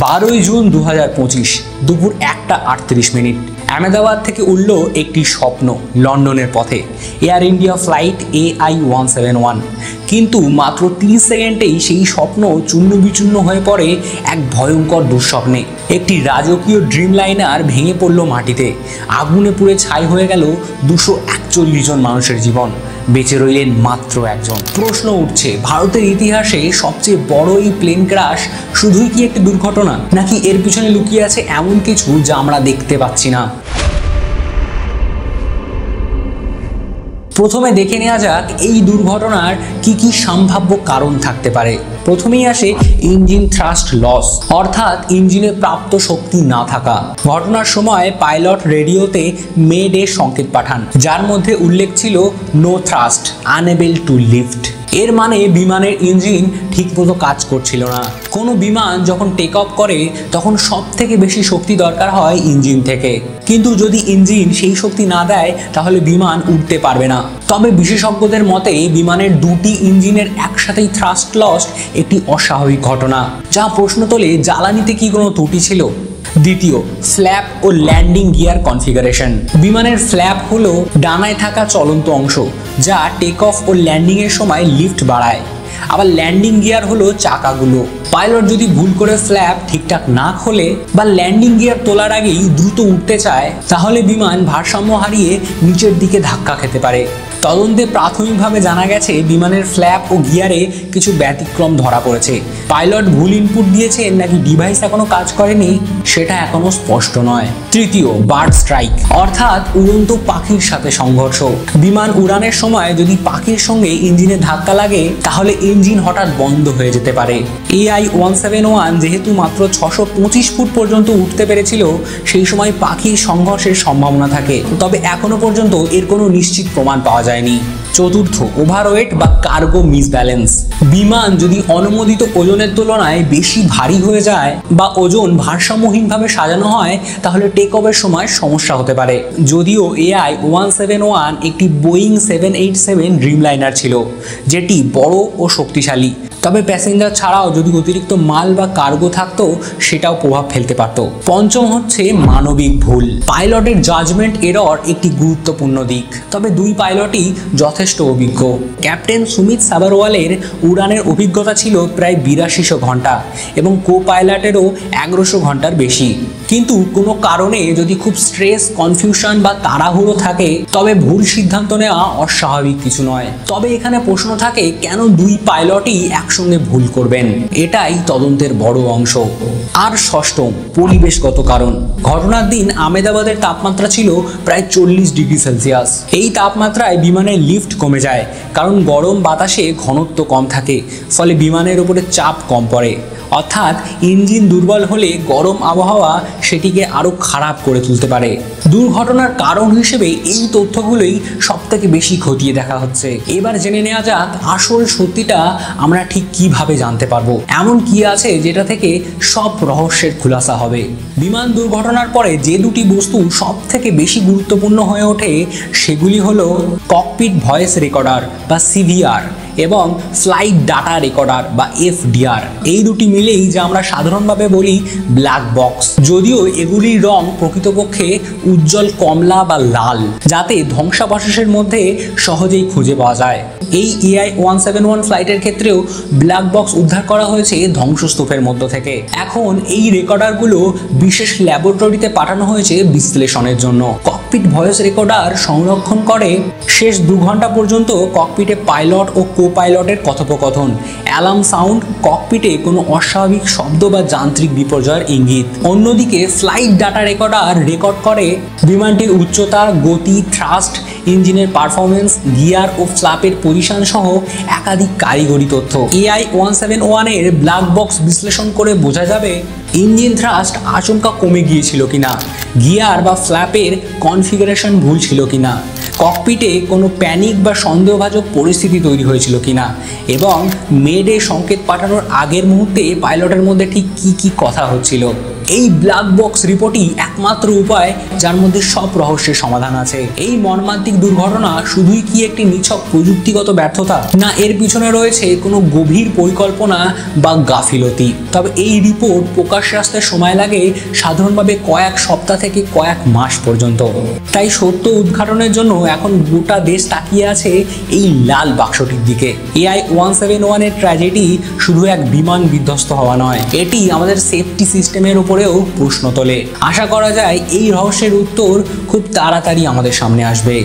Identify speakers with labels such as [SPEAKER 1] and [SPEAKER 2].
[SPEAKER 1] 12 June 2025 দুপুর 1:38 আহমেদাবাদ থেকে উড়ল একটি স্বপ্ন লন্ডনের পথে। এয়ার ইন্ডিয়া ফ্লাইট AI-171, কিন্তু মাত্র 30 সেকেন্ডেই সেই স্বপ্ন চূর্ণ বিচূর্ণ হয়ে পড়ে এক ভয়ঙ্কর দুঃস্বপ্নে। একটি রাজকীয় ড্রিমলাইনার ভেঙে পড়ল মাটিতে, আগুনে পুড়ে ছাই হয়ে গেল 241 জন মানুষের জীবন, বেঁচে রইলেন মাত্র একজন। প্রশ্ন উঠছে, ভারতের ইতিহাসে সবচেয়ে বড় এই প্লেন ক্র্যাশ শুধুই কি একটি দুর্ঘটনা, নাকি এর পিছনে লুকিয়ে আছে এমন কিছু যা আমরা দেখতে পাচ্ছি না? প্রথমে দেখে নেওয়া যাক এই দুর্ঘটনার কি সম্ভাব্য কারণ থাকতে পারে। প্রথমেই আসে ইঞ্জিন থ্রাস্ট লস, অর্থাৎ ইঞ্জিনে প্রাপ্ত শক্তি না থাকা। ঘটনার সময় পাইলট রেডিওতে মেডে সংকেত পাঠান, যার মধ্যে উল্লেখ ছিল no thrust, unable to lift. এর মানে বিমানের ইঞ্জিন ঠিকমতো কাজ করছিল না। কোনো বিমান যখন টেক অফ করে তখন সব থেকে বেশি শক্তি দরকার হয় ইঞ্জিন থেকে, কিন্তু যদি ইঞ্জিন সেই শক্তি না দেয় তাহলে বিমান উঠতে পারবে না। তবে বিশেষজ্ঞদের মতে বিমানের দুটি ইঞ্জিনের একসাথেই থ্রাস্ট লস একটি অস্বাভাবিক ঘটনা, যা প্রশ্ন তোলে জ্বালানিতে কি কোনো ত্রুটি ছিল। দ্বিতীয়, ফ্ল্যাপ ও ল্যান্ডিং গিয়ার কনফিগারেশন। বিমানের ফ্ল্যাপ হলো ডানায় থাকা চলন্ত অংশ, যা টেক অফ ও ল্যান্ডিং এর সময় লিফট বাড়ায়। আবার ল্যান্ডিং গিয়ার হলো চাকাগুলো। পাইলট যদি ভুল করে ফ্ল্যাপ ঠিকঠাক না খোলে বা ল্যান্ডিং গিয়ার তোলার আগেই দ্রুত উঠতে চায়, তাহলে বিমান ভারসাম্য হারিয়ে নিচের দিকে ধাক্কা খেতে পারে। তদন্তে প্রাথমিকভাবে জানা গেছে বিমানের ফ্ল্যাপ ও গিয়ারে কিছু ব্যতিক্রম ধরা পড়েছে। পাইলট ভুল ইনপুট দিয়েছেন নাকি ডিভাইস এখনো কাজ করেনি সেটা এখনো স্পষ্ট নয়। তৃতীয়, বার্ড স্ট্রাইক, অর্থাৎ উড়ন্ত পাখির সাথে সংঘর্ষ। বিমান উড়ানের সময় যদি পাখির সঙ্গে ইঞ্জিনে ধাক্কা লাগে তাহলে ইঞ্জিন হঠাৎ বন্ধ হয়ে যেতে পারে। AI-171 যেহেতু মাত্র 625 ফুট পর্যন্ত উঠতে পেরেছিল, সেই সময় পাখির সংঘর্ষের সম্ভাবনা থাকে, তবে এখনো পর্যন্ত এর কোনো নিশ্চিত প্রমাণ পাওয়া যায়নি। চতুর্থ, ওভারওয়েট বা কার্গো মিসব্যালেন্স। বিমান যদি অনুমোদিত ওজনের তুলনায় বেশি ভারী হয়ে যায় বা ওজন ভারসাম্যহীনভাবে সাজানো হয় তাহলে টেক অফের সময় সমস্যা হতে পারে। যদিও AI-171 একটি বোয়িং 787 ড্রিমলাইনার ছিল, যেটি বড় ও শক্তিশালী, তবে প্যাসেঞ্জার ছাড়াও যদি অতিরিক্ত মাল বা কার্গো থাকতো সেটাও প্রভাব ফেলতে পারত। পঞ্চম হচ্ছে মানবিক ভুল। পাইলটের জাজমেন্ট এরর একটি গুরুত্বপূর্ণ দিক, তবে দুই পাইলটই যথেষ্ট অভিজ্ঞ। ক্যাপ্টেন সুমিত সাবারওয়ালের উড়ানের অভিজ্ঞতা ছিল প্রায় 8200 ঘন্টা এবং কো পাইলটেরও 1100 ঘন্টার বেশি। কিন্তু কোনো কারণে যদি খুব স্ট্রেস, কনফিউশন বা তাড়াহুড়ো থাকে তবে ভুল সিদ্ধান্ত নেওয়া অস্বাভাবিক কিছু নয়। তবে এখানে প্রশ্ন থাকে, কেন দুই পাইলটই একসঙ্গে ভুল করবেন? এটাই তদন্তের বড় অংশ। আর ষষ্ঠম, পরিবেশগত কারণ। ঘটনার দিন আহমেদাবাদের তাপমাত্রা ছিল প্রায় 40 ডিগ্রি সেলসিয়াস। এই তাপমাত্রায় বিমানের লিফট কমে যায়, কারণ গরম বাতাসে ঘনত্ব কম থাকে, ফলে বিমানের উপরে চাপ কম পড়ে। অর্থাৎ ইঞ্জিন দুর্বল হলে গরম আবহাওয়া সেটিকে আরো খারাপ করে তুলতে পারে। দুর্ঘটনার কারণ হিসেবে এই তথ্যগুলোই সবথেকে বেশি খতিয়ে দেখা হচ্ছে। এবার জেনে নেওয়া যাক আসল সত্যিটা আমরা ঠিক কিভাবে জানতে পারবো। এমন কি আছে যেটা থেকে সব রহস্যের খুলাসা হবে? বিমান দুর্ঘটনার পরে যে দুটি বস্তু সব থেকে বেশি গুরুত্বপূর্ণ হয়ে ওঠে সেগুলি হলো ককপিট ভয়েস রেকর্ডার বা CVR এবং ফ্লাইট ডাটা রেকর্ডার বা FDR। এই দুটি মিলেই যা আমরা সাধারণভাবে বলি ব্ল্যাক বক্স। যদিও এগুলির রং প্রকৃতপক্ষে উজ্জ্বল কমলা বা লাল, যাতে ধ্বংসাবশেষের মধ্যে সহজেই খুঁজে পাওয়া যায়। এই AI-171 ফ্লাইটের ক্ষেত্রেও ব্ল্যাক বক্স উদ্ধার করা হয়েছে ধ্বংসস্তূপের মধ্য থেকে। এখন এই রেকর্ডারগুলো বিশেষ ল্যাবরেটরিতে পাঠানো হয়েছে বিশ্লেষণের জন্য। ককপিট ভয়েস রেকর্ডার সংরক্ষণ করে শেষ 2 ঘন্টা পর্যন্ত ককপিটে পাইলট ও কো পাইলটের কথোপকথন, অ্যালার্ম সাউন্ড, ককপিটে কোনো অস্বাভাবিক শব্দ বা যান্ত্রিক বিপর্যয়ের ইঙ্গিত। অন্যদিকে ফ্লাইট ডাটা রেকর্ডার রেকর্ড করে বিমানটির উচ্চতা, গতি, থ্রাস্ট, ইঞ্জিনের পারফরমেন্স, গিয়ার ও ফ্ল্যাপের পজিশন সহ একাধিক কারিগরি তথ্য। AI-171 এর ব্ল্যাক বক্স বিশ্লেষণ করে বোঝা যাবে ইঞ্জিন থ্রাস্ট আচমকা কমে গিয়েছিল কিনা, গিয়ার বা ফ্ল্যাপের কনফিগারেশন ভুল ছিল কিনা, ককপিটে কোনো প্যানিক বা সন্দেহভাজক পরিস্থিতি তৈরি হয়েছিল কিনা, এবং মেডে সংকেত পাঠানোর আগের মুহূর্তে পাইলটের মধ্যে ঠিক কি কথা হচ্ছিল। এই ব্ল্যাক বক্স রিপোর্টই একমাত্র উপায় যার মধ্যে সব রহস্যের সমাধান আছে। এই মর্মান্তিক দুর্ঘটনা শুধুই কি একটি নিছক প্রযুক্তিগত ব্যর্থতা, না এর পিছনে রয়েছে কোনো গভীর পরিকল্পনা বা গাফিলতি? তবে এই রিপোর্ট প্রকাশ্যে আসতে সময় লাগে সাধারণভাবে কয়েক সপ্তাহ থেকে কয়েক মাস পর্যন্ত। তাই সত্য উদ্ঘাটনের জন্য এখন গোটা দেশ তাকিয়ে আছে এই লাল বাক্সটির দিকে। AI-171 এর ট্র্যাজেডি শুধু এক বিমান বিধ্বস্ত হওয়া নয়, এটি আমাদের সেফটি সিস্টেমের উপরেও প্রশ্ন তোলে। আশা করা যায় এই রহস্যের উত্তর খুব তাড়াতাড়ি আমাদের সামনে আসবে।